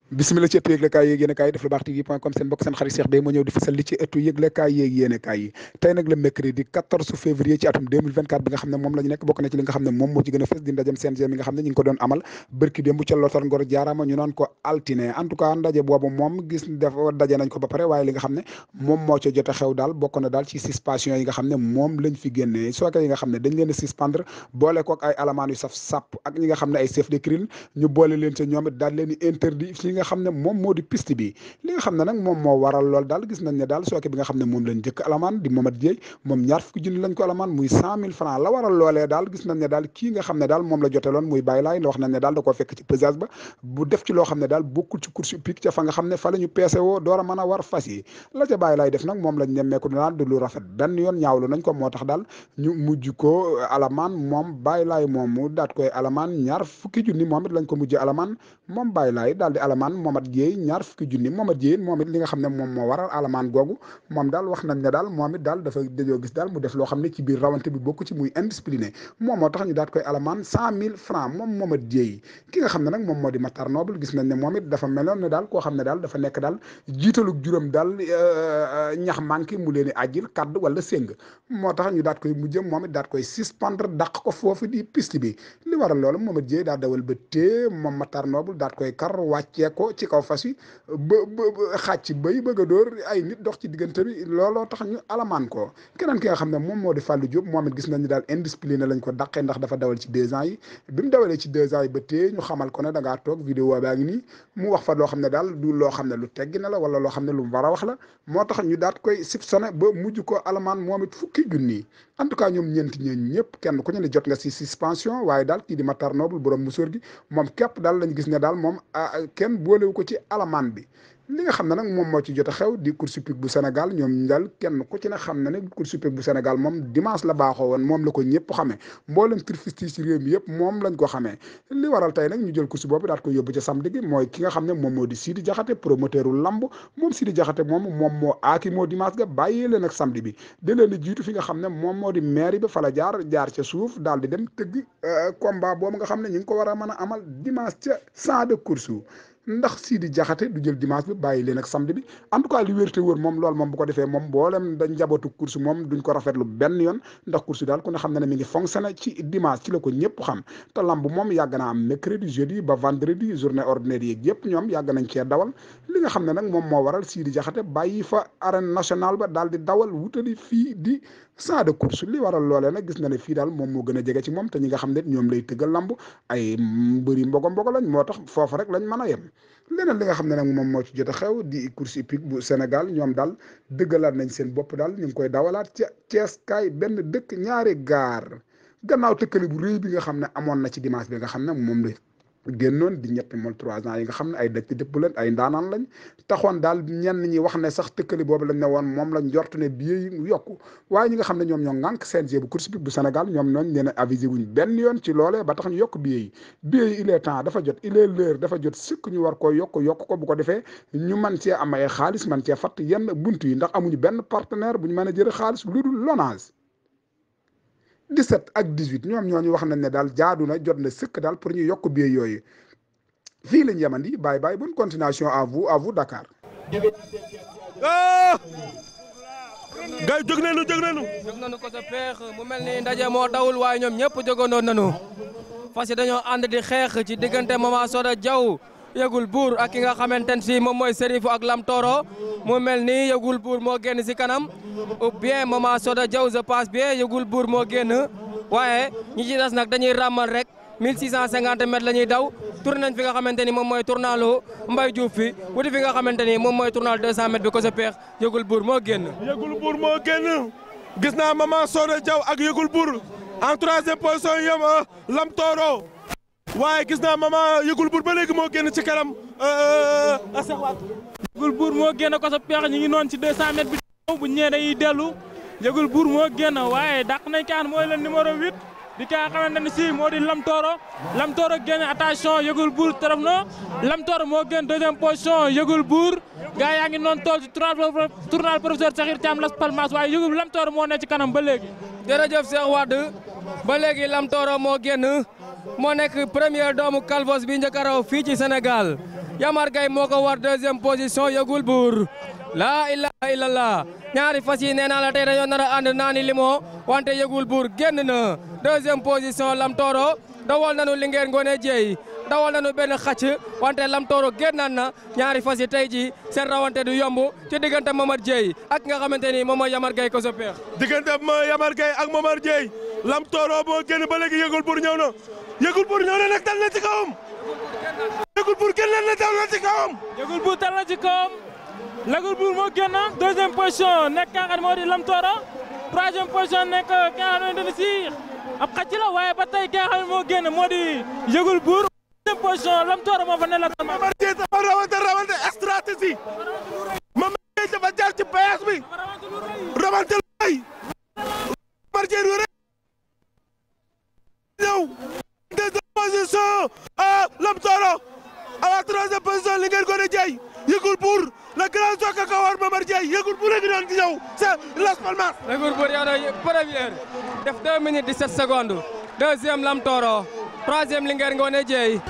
bismillah ci ëttu yëglekaay yéeg yéenekaay yi def lu baax tv.com seen mbokk seen xarit Cheikh Beye moo ñëw di fësal li ci ëttu yëglekaay yéeg yéenekaay yi tey nag le mercredi 14 février ci atum 2024 bi nga xam ne moom la ñu nekk bokk na ci li nga xam ne moom moo ci gën a fës di ndajem CNG mi nga xam ne ñu ngi ko doon amal bërki démb ca Lotar Ngor jaarama ñu naan ko altine en tout cas ndaje boobu moom gis dafa daje nañ ko ba pare waaye li nga xam ne moom moo ca jot a xew daal bokk na daal ci suspension yi nga xam ne moom lañ fi génnee sooke yi nga xam ne dañ leen a suspendre boole kook ay alamaan yu saf sàpp ak ñi nga xam ne ay chef de crime ñu boole leen ca ñoom it daal leen di interdit fi nga xam ne moom moo di piste bi li nga xam ne nag moom moo waral lool daal gis nañ ne daal sooke bi nga xam ne moom lañ jëkk alamaan di Mohamed Dieye moom ñaar fukki junni lañ ko alamaan muy 100 000 francs la waral loolee daal gis nañ ne daal kii nga xam ne daal moom la joteloon muy Baye Laye wax nañ ne daal da koo fekk ci pesage ba bu def ci loo xam ne daal bokkul ci course hippique ca fa nga xam ne fa la ñu peese woo door a mën a war fas yi la ca Baye Laye def nag moom lañ nemmeeku daal du lu rafet benn yoon ñaawlu nañ ko moo tax daal ñu mujj ko alamaan moom Baye Laye moom mu daat koy alamaan ñaar fukki junni moom it lañ ko mujj alamaan moom Baye Laye daal di alamaan Mohamed Dieye ñaar fukki junni Mohamed Dieye moom it li nga xam ne moom moo waral alamaan googu moom daal wax nañ ne daal moom it daal dafa dañoo gis daal mu def loo xam ne ci biir rawante bi bokk ci muy indiscipliné moom moo tax ñu daat koy alamaan 100 000 francs moom Mohamed Dieye ki nga xam ne nag moom moo di Matar Noble gis nañ ne moom it dafa meloon ne daal koo xam ne daal dafa nekk daal jiitalug juróom daal ñax manqué mu leen di àjjil kaddu wala séng moo tax ñu daat koy mujjëm moom it daat koy suspendre dàq ko foofu di piste bi li waral loolu Mohamed Dieye daal dawal ba tee moom Matar Noble daat koy kar wàccee ko ci kaw fas yi ba xàcc bay bëgg a dóor ay nit dox ci diggante bi looloo tax ñu alamaan ko keneen ki nga xam ne moom moo di Fallou Diop moom it gis nañ ni daal indiscipliné lañ ko dàqee ndax dafa dawal ci 2 ans yi bi mu dawalee ci 2 ans yi ba tee ñu xamal ko ne da ngaa toog vidéo baa ngi nii mu wax fa loo xam ne daal du loo xam ne lu teggi na la wala loo xam ne lu mu war a wax la moo tax ñu daat koy soupçonné ba mujj ko alamaan moom it fukki junni en tout cas ñoom ñeenti ñeen ñëpp kenn ku ñu ne jot nga si suspension waaye daal kii di Matar Noble borom musóor gi moom képp daal lañ gis ne daal moom kenn boolewu ko ci alamaan bi li nga xam ne nag moom moo ci jot a xew di course hippique bu Sénégal ñoom daal kenn ku ci ne xam na ne course hippique bu Sénégal moom dimanche la baaxoo woon moom la ko ñëpp xamee mboolem turfiste yi ci réew mi yëpp moom lañ ko xamee li waral tey nag ñu jël course boobu daal ko yóbbu ca samedi gi mooy ki nga xam ne moom moo di Sidi Diakhaté promoteur u lamb moom Sidi Diakhaté moom moo aaki moo dimanche ga bàyyee leen ak samedi bi da leen di jiitu fi nga xam ne moom moo di mairie bi fa la jaar ca suuf daal di dem tëgg combat boobu nga xam ne ñu ngi ko war a mën a amal dimanche ca champ de course ndax Sidi Diakhaté du jël dimanche bi bàyyi leen ak samedi bi en tout cas li wér te wër moom loolu moom bu ko defee moom mboolem dañ njabootu course moom duñ ko rafetlu benn yoon ndax course daal ku ne xam na ne mi ngi fonctionné ci dimanche ci la ko ñëpp xam te lamb moom yàgg naa am mercredi jeudi ba vendredi journée ordinaire yeeg yëpp ñoom yàgg nañ cee dawal li nga xam ne nag moom moo waral Sidi Diakhaté bàyyi fa arène nationale ba daal di dawal wutali fii di champ de course li waral loolee nag gis na ne fii daal moom moo gën a jege ci moom te ñi nga xam ne ñoom lay tëggal lamb ay mbëri mbogo lañ moo tax foofu rek lañ mën a yem leneen li nga xam ne nag moom moo ci jot a xew di course hippique bu Sénégal ñoom daal dëggalaat nañ seen bopp daal ñu ngi koy dawalaat ca Thiès kaay benn dëkk ñaari gaar gannaaw tëkkale bu rëy bi nga xam ne amoon na ci dimanche bi nga xam ne moom la génnoon di ñetti mol 3 ans yi nga xam ne ay dëkk dëpp lañ ay ndaanaan lañ taxoon daal ñenn ñi wax ne sax tëkkali boobu lañ ne woon moom lañ jortu ne billet yi yokku waaye ñi nga xam ne ñoom ñoo ŋànk CNG bu course hippique bu Sénégal ñoom noonu leen a avisé wuñ benn yoon ci loolee ba tax ñu yokk billet yi il est temps dafa jot il est l'heure dafa jot sëkk ñu war koo yokk ko bu ko defee ñu mën cee am ay xaalis man cee fatt yenn bunt yi ndax amuñu benn partenaire bu ñu mën a jëre xaalis lu dul Lonase 17 ak 18 ñoom ñooñu wax nañ ne daal jaadu na jot na sëkk daal pour ñu yokk billet yooyu fii lañ yemandi bye bye bonne continuation à vous Dakar. gars jóg nañu. jóg nañu ko sa peex mu mel ni ndaje moo dawul waaye ñoom ñëpp jógandoon nañu fas yi dañoo ànd di xeex ci diggante Mama Soda Diaw Yëgul Buur ak ki nga xamante ne si moom mooy Serifou ak Lam Toro mu mel ni Yëgul Buur moo génn si kanam ou bien Mama Soda Diaw je passe bien Yëgul Buur moo génn waaye ñi ci des nag dañuy ràmmal rek 1650 mètres la ñuy daw tourné nañ fi nga xamante ni moom mooy tournalu Mbaye Diouf fi wuti fi nga xamante ni moom mooy tournal 200 mètres bi ko sa peex Yëgul Buur moo génn. Yëgul Buur moo génn gis naa Mama Soda Diaw ak Yëgul Buur en 3e position yem Lam Toro waaye gis naa Mama Yëgul Buur ba léegi moo génn ci kanam asawaat. Yëgul Buur moo génn ko sa peex ñu ngi noonu ci 200 mètres bi bu ñëwee dañuy dellu Yëgul Buur moo génn waaye dàq nañ kaan mooy le numéro 8 di ka xamante ne si moo di Lam Toro génn attention Yëgul Buur teref na Lam Toro moo génn 2e position Yëgul Buur gaa yaa ngi noonu tool ci tournal professeur Sakhir Thiam Las Palmas waaye Lam Toro moo ne ci kanam ba léegi. jërëjëf Cheikh Wade ba léegi Lam Toro moo génn moo nekk premier doomu Calvos bi njëkk a raw fii ci Sénégal Yamar Gaye moo ko war deuxième position Yëgul Buur laa ilaha illallah ñaari fas yi nee naa la tey dañoo nar a ànd naani limo wante Yëgul Buur génn na deuxième position Lam Toro dawal nañu Linguère Ngoné Dieye dawal nañu benn xacc wante Lam Toro génnaat na ñaari fas yi tey ji seen rawante du yomb ci diggante Momar Dieye ak nga xamante ni moom mooy Yamar Gaye ko soppeex diggante Yamar Gaye ak Momar Dieye Lam Toro moo génn ba léegi Yëgul Buur ñëw na Yëgul Buur ñëw na nag dal na ci kawam Yëgul Buur génn na dal na ci kawam Yëgul Buur dal na ci kawam Yëgul Buur moo génn deuxième position nekk ka nga xam moo di Lam Toro troisième position nekk ka nga xamante ni si ab xacc la waaye ba tey ka nga xam ne moo génn moo di Yëgul Buur deuxième position Lam Toro moo fa ne la Momar Dieye dafa rawante stratégie Momar Dieye dafa jaar ci péage bi rawante lu rëy Momar Dieye lu rëy ñëw deuxième position Lam Toro à la troisième position Linguère Ngoné Dieye Yëgul Buur le grand soka ka war Momar Dieye Yëgul Buur a ngi doon di ñëw c'est Las Palmas Yëgul Buur yow na première def 2 minutes 17 secondes deuxième Lam Toro troisième Linguère Ngoné Dieye